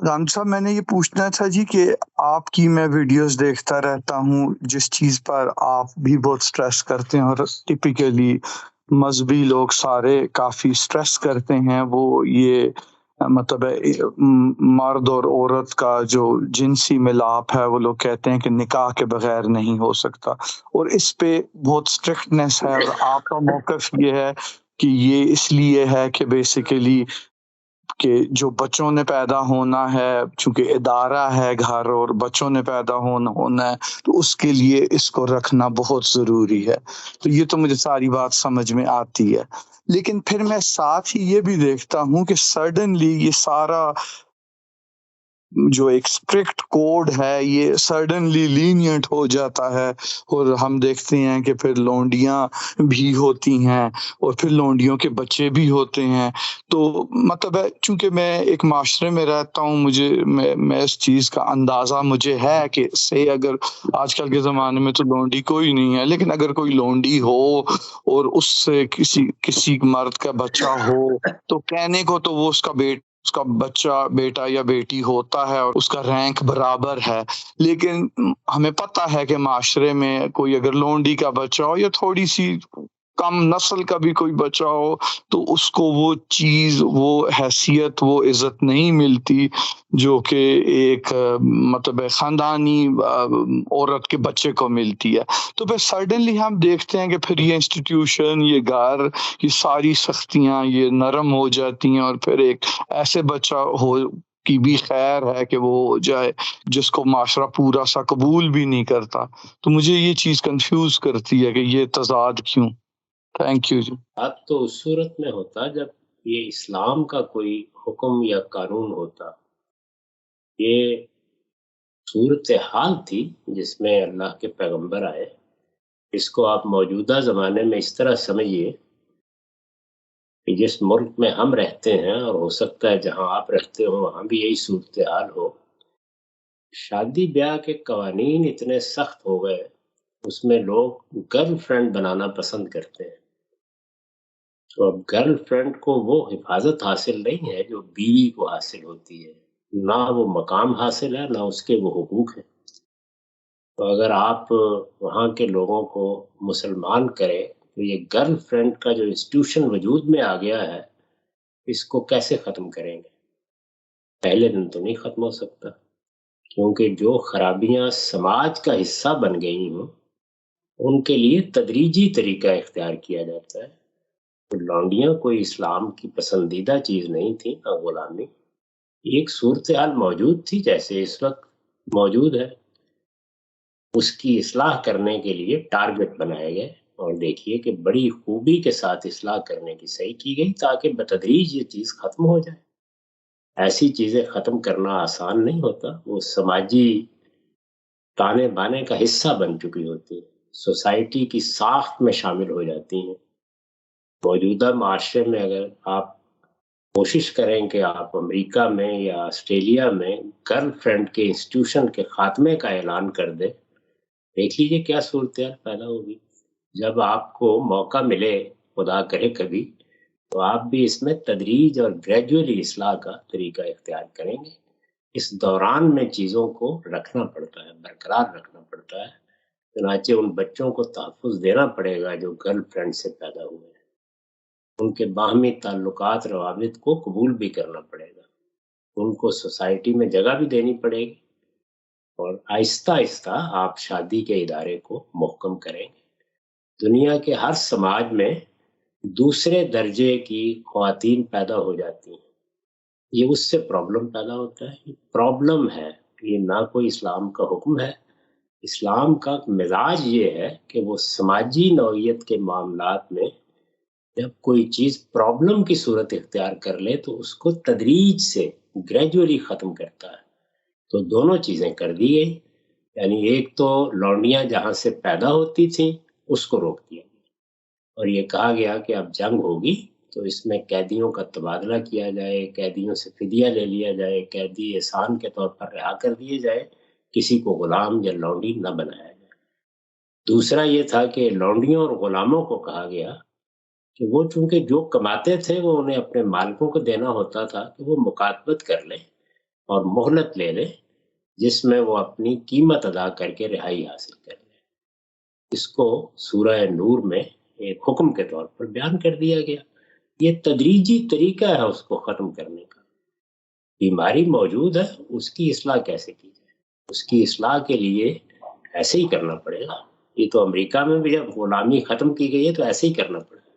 رام صاحب میں نے یہ پوچھنا تھا جی کہ آپ کی میں ویڈیوز دیکھتا رہتا ہوں، جس چیز پر آپ بھی بہت سٹریس کرتے ہیں اور ٹپیکلی مذہبی لوگ سارے کافی سٹریس کرتے ہیں، وہ یہ مطلب ہے مرد اور عورت کا جو جنسی ملاپ ہے، وہ لوگ کہتے ہیں کہ نکاح کے بغیر نہیں ہو سکتا، اور اس پہ بہت اسٹرکٹنیس ہے، اور آپ کا موقف یہ ہے کہ یہ اس لیے ہے کہ بیسیکلی کہ جو بچوں نے پیدا ہونا ہے، چونکہ ادارہ ہے گھر اور بچوں نے پیدا ہونا ہے، تو اس کے لیے اس کو رکھنا بہت ضروری ہے۔ تو یہ تو مجھے ساری بات سمجھ میں آتی ہے، لیکن پھر میں ساتھ ہی یہ بھی دیکھتا ہوں کہ سڈنلی یہ سارا جو ایک اسٹرکٹ کوڈ ہے یہ سڈنلی لینینٹ ہو جاتا ہے، اور ہم دیکھتے ہیں کہ پھر لونڈیاں بھی ہوتی ہیں اور پھر لونڈیوں کے بچے بھی ہوتے ہیں۔ تو مطلب ہے چونکہ میں ایک معاشرے میں رہتا ہوں، میں اس چیز کا اندازہ مجھے ہے کہ سے اگر آج کل کے زمانے میں تو لونڈی کوئی نہیں ہے، لیکن اگر کوئی لونڈی ہو اور اس سے کسی مرد کا بچہ ہو تو کہنے کو تو وہ اس کا بچہ بیٹا یا بیٹی ہوتا ہے اور اس کا رینک برابر ہے، لیکن ہمیں پتہ ہے کہ معاشرے میں کوئی اگر لونڈی کا بچہ ہو یا تھوڑی سی کم نسل کا بھی کوئی بچہ ہو تو اس کو وہ چیز، وہ حیثیت، وہ عزت نہیں ملتی جو کہ ایک مطلب خاندانی عورت کے بچے کو ملتی ہے۔ تو پھر سڈنلی ہم دیکھتے ہیں کہ پھر یہ انسٹیٹیوشن، یہ گھر، یہ ساری سختیاں یہ نرم ہو جاتی ہیں، اور پھر ایک ایسے بچہ ہو کی بھی خیر ہے کہ وہ ہو جائے جس کو معاشرہ پورا سا قبول بھی نہیں کرتا۔ تو مجھے یہ چیز کنفیوز کرتی ہے کہ یہ تضاد کیوں۔ تھینک یو جی۔ بات تو اس صورت میں ہوتا جب یہ اسلام کا کوئی حکم یا قانون ہوتا۔ یہ صورتحال تھی جس میں اللہ کے پیغمبر آئے۔ اس کو آپ موجودہ زمانے میں اس طرح سمجھیے کہ جس ملک میں ہم رہتے ہیں، اور ہو سکتا ہے جہاں آپ رہتے ہو وہاں بھی یہی صورتحال ہو، شادی بیاہ کے قوانین اتنے سخت ہو گئے، اس میں لوگ گرل فرینڈ بنانا پسند کرتے ہیں۔ تو اب گرل فرینڈ کو وہ حفاظت حاصل نہیں ہے جو بیوی کو حاصل ہوتی ہے، نہ وہ مقام حاصل ہے، نہ اس کے وہ حقوق ہیں۔ تو اگر آپ وہاں کے لوگوں کو مسلمان کریں تو یہ گرل فرینڈ کا جو انسٹیٹیوشن وجود میں آ گیا ہے، اس کو کیسے ختم کریں گے؟ پہلے دن تو نہیں ختم ہو سکتا، کیونکہ جو خرابیاں سماج کا حصہ بن گئی ہوں ان کے لیے تدریجی طریقہ اختیار کیا جاتا ہے۔ تو لونڈیاں کوئی اسلام کی پسندیدہ چیز نہیں تھی، نہ غلامی۔ ایک صورتحال موجود تھی جیسے اس وقت موجود ہے، اس کی اصلاح کرنے کے لیے ٹارگٹ بنائے گئے، اور دیکھیے کہ بڑی خوبی کے ساتھ اصلاح کرنے کی صحیح کی گئی تاکہ بتدریج یہ چیز ختم ہو جائے۔ ایسی چیزیں ختم کرنا آسان نہیں ہوتا، وہ سماجی تانے بانے کا حصہ بن چکی ہوتی ہیں، سوسائٹی کی ساخت میں شامل ہو جاتی ہیں۔ موجودہ معاشرے میں اگر آپ کوشش کریں کہ آپ امریکہ میں یا آسٹریلیا میں گرل فرینڈ کے انسٹیٹیوشن کے خاتمے کا اعلان کر دیں، دیکھ لیجئے کیا صورتحال پیدا ہوگی۔ جب آپ کو موقع ملے، خدا کرے کبھی، تو آپ بھی اس میں تدریج اور گریجولی اصلاح کا طریقہ اختیار کریں گے۔ اس دوران میں چیزوں کو رکھنا پڑتا ہے، برقرار رکھنا پڑتا ہے، چنانچہ ان بچوں کو تحفظ دینا پڑے گا جو گرل فرینڈ سے پیدا ہوئے ہیں۔ ان کے باہمی تعلقات، روابط کو قبول بھی کرنا پڑے گا، ان کو سوسائٹی میں جگہ بھی دینی پڑے گی، اور آہستہ آہستہ آپ شادی کے ادارے کو محکم کریں گے۔ دنیا کے ہر سماج میں دوسرے درجے کی خواتین پیدا ہو جاتی ہیں، یہ اس سے پرابلم پیدا ہوتا ہے۔ یہ پرابلم ہے، یہ نہ کوئی اسلام کا حکم ہے۔ اسلام کا مزاج یہ ہے کہ وہ سماجی نوعیت کے معاملات میں جب کوئی چیز پرابلم کی صورت اختیار کر لے تو اس کو تدریج سے گریجولی ختم کرتا ہے۔ تو دونوں چیزیں کر دی گئی، یعنی ایک تو لونڈیاں جہاں سے پیدا ہوتی تھیں اس کو روک دیا گیا، اور یہ کہا گیا کہ اب جنگ ہوگی تو اس میں قیدیوں کا تبادلہ کیا جائے، قیدیوں سے فدیہ لے لیا جائے، قیدی احسان کے طور پر رہا کر دیے جائے، کسی کو غلام یا لونڈی نہ بنایا جائے۔ دوسرا یہ تھا کہ لونڈیوں اور غلاموں کو کہا گیا کہ وہ چونکہ جو کماتے تھے وہ انہیں اپنے مالکوں کو دینا ہوتا تھا کہ وہ مکاتبت کر لیں اور مہلت لے لے جس میں وہ اپنی قیمت ادا کر کے رہائی حاصل کر لے. اس کو سورہ نور میں ایک حکم کے طور پر بیان کر دیا گیا. یہ تدریجی طریقہ ہے اس کو ختم کرنے کا. بیماری موجود ہے، اس کی اصلاح کیسے کی جائے؟ اس کی اصلاح کے لیے ایسے ہی کرنا پڑے گا. یہ تو امریکہ میں بھی جب غلامی ختم کی گئی ہے تو ایسے ہی کرنا پڑے گا.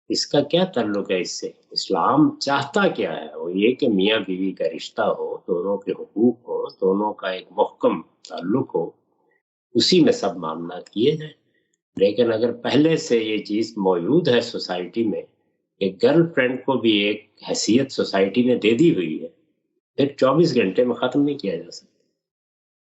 اس کا کیا تعلق ہے اس سے؟ اسلام چاہتا کیا ہے؟ وہ یہ کہ میاں بیوی کا رشتہ ہو، دونوں کے حقوق ہو، دونوں کا ایک محکم تعلق ہو، اسی میں سب معاملات کیے جائیں. لیکن اگر پہلے سے یہ چیز موجود ہے سوسائٹی میں کہ گرل فرینڈ کو بھی ایک حیثیت سوسائٹی نے دے دی ہوئی ہے، پھر 24 گھنٹے میں ختم نہیں کیا جا سکتا.